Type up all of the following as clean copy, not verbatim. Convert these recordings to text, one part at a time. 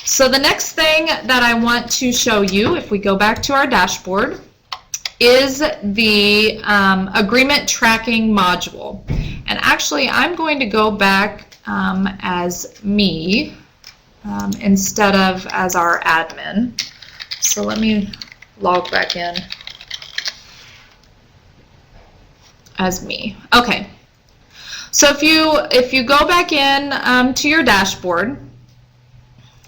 So the next thing that I want to show you, if we go back to our dashboard, is the agreement tracking module. And actually, I'm going to go back as me instead of as our admin. So let me log back in as me. Okay. So if you go back in to your dashboard,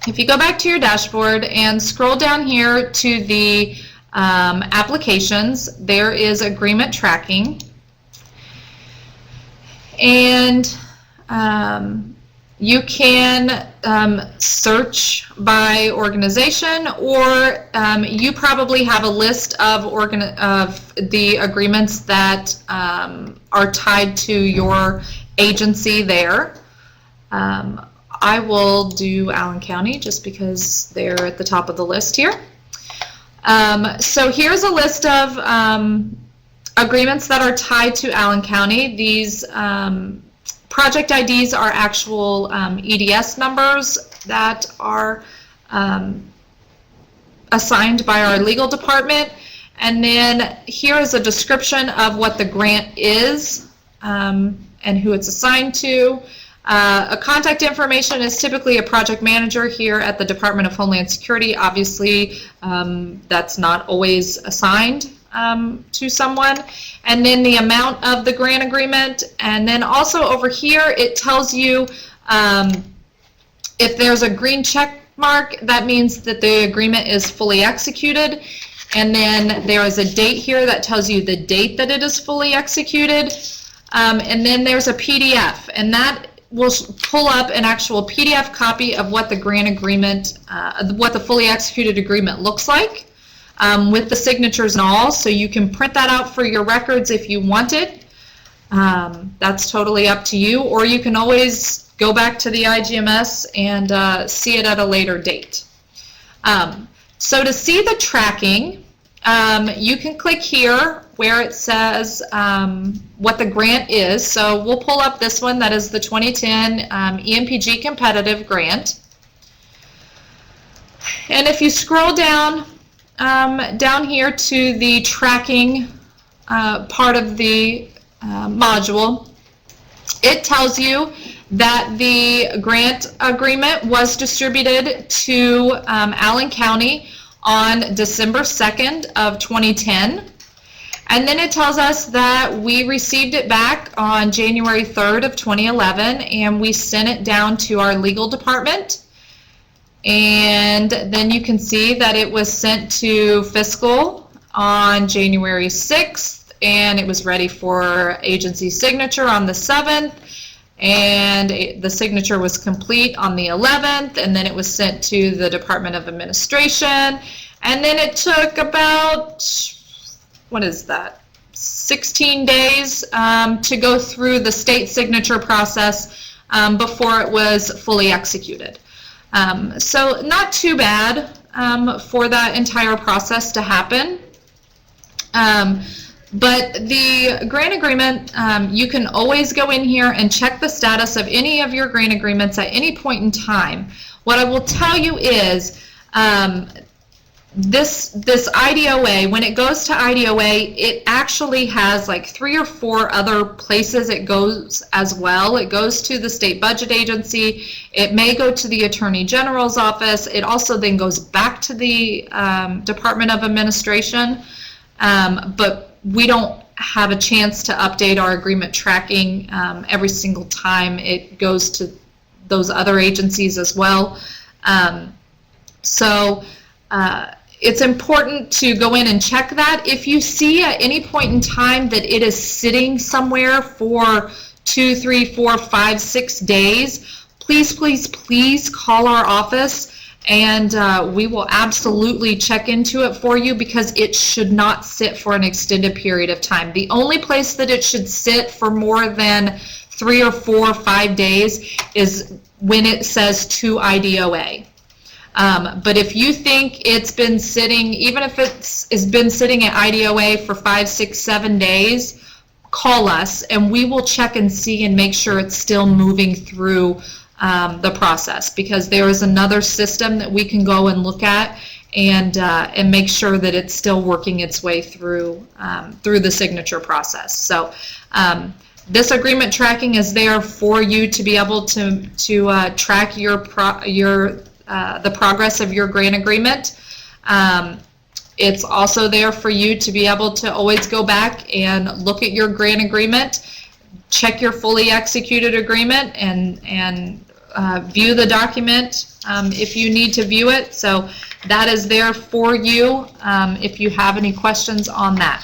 and scroll down here to the applications, there is agreement tracking, and you can search by organization, or you probably have a list of the agreements that are tied to your agency there. I will do Allen County just because they're at the top of the list here. So here's a list of agreements that are tied to Allen County. These project IDs are actual EDS numbers that are assigned by our legal department. And then here is a description of what the grant is and who it's assigned to. A contact information is typically a project manager here at the Department of Homeland Security. Obviously, that's not always assigned to someone. And then the amount of the grant agreement. And then also over here, it tells you if there's a green check mark, that means that the agreement is fully executed. And then there is a date here that tells you the date that it is fully executed. And then there's a PDF, and that will pull up an actual PDF copy of what the grant agreement, what the fully executed agreement looks like, with the signatures and all. So you can print that out for your records if you want it. That's totally up to you, or you can always go back to the iGMS and see it at a later date. So to see the tracking, you can click here where it says what the grant is. So we'll pull up this one, that is the 2010 EMPG competitive grant. And if you scroll down down here to the tracking part of the module, it tells you that the grant agreement was distributed to Allen County on December 2nd of 2010. And then it tells us that we received it back on January 3rd of 2011, and we sent it down to our legal department. And then you can see that it was sent to fiscal on January 6th, and it was ready for agency signature on the 7th, and the signature was complete on the 11th, and then it was sent to the Department of Administration, and then it took about, what is that, 16 days to go through the state signature process before it was fully executed. So not too bad for that entire process to happen. But the grant agreement, you can always go in here and check the status of any of your grant agreements at any point in time. What I will tell you is this IDOA, when it goes to IDOA, it actually has like 3 or 4 other places it goes as well. It goes to the state budget agency. It may go to the Attorney General's office. It also then goes back to the Department of Administration. But we don't have a chance to update our agreement tracking every single time it goes to those other agencies as well. It's important to go in and check that. If you see at any point in time that it is sitting somewhere for 2, 3, 4, 5, 6 days, please call our office, and we will absolutely check into it for you, because it should not sit for an extended period of time. The only place that it should sit for more than 3 or 4 or 5 days is when it says to IDOA. But if you think it's been sitting, even if it's been sitting at IDOA for 5, 6, 7 days, call us and we will check and see and make sure it's still moving through the process, because there is another system that we can go and look at and make sure that it's still working its way through the signature process. So this agreement tracking is there for you to be able to track the progress of your grant agreement. It's also there for you to be able to always go back and look at your grant agreement, check your fully executed agreement, and view the document if you need to view it. So that is there for you if you have any questions on that.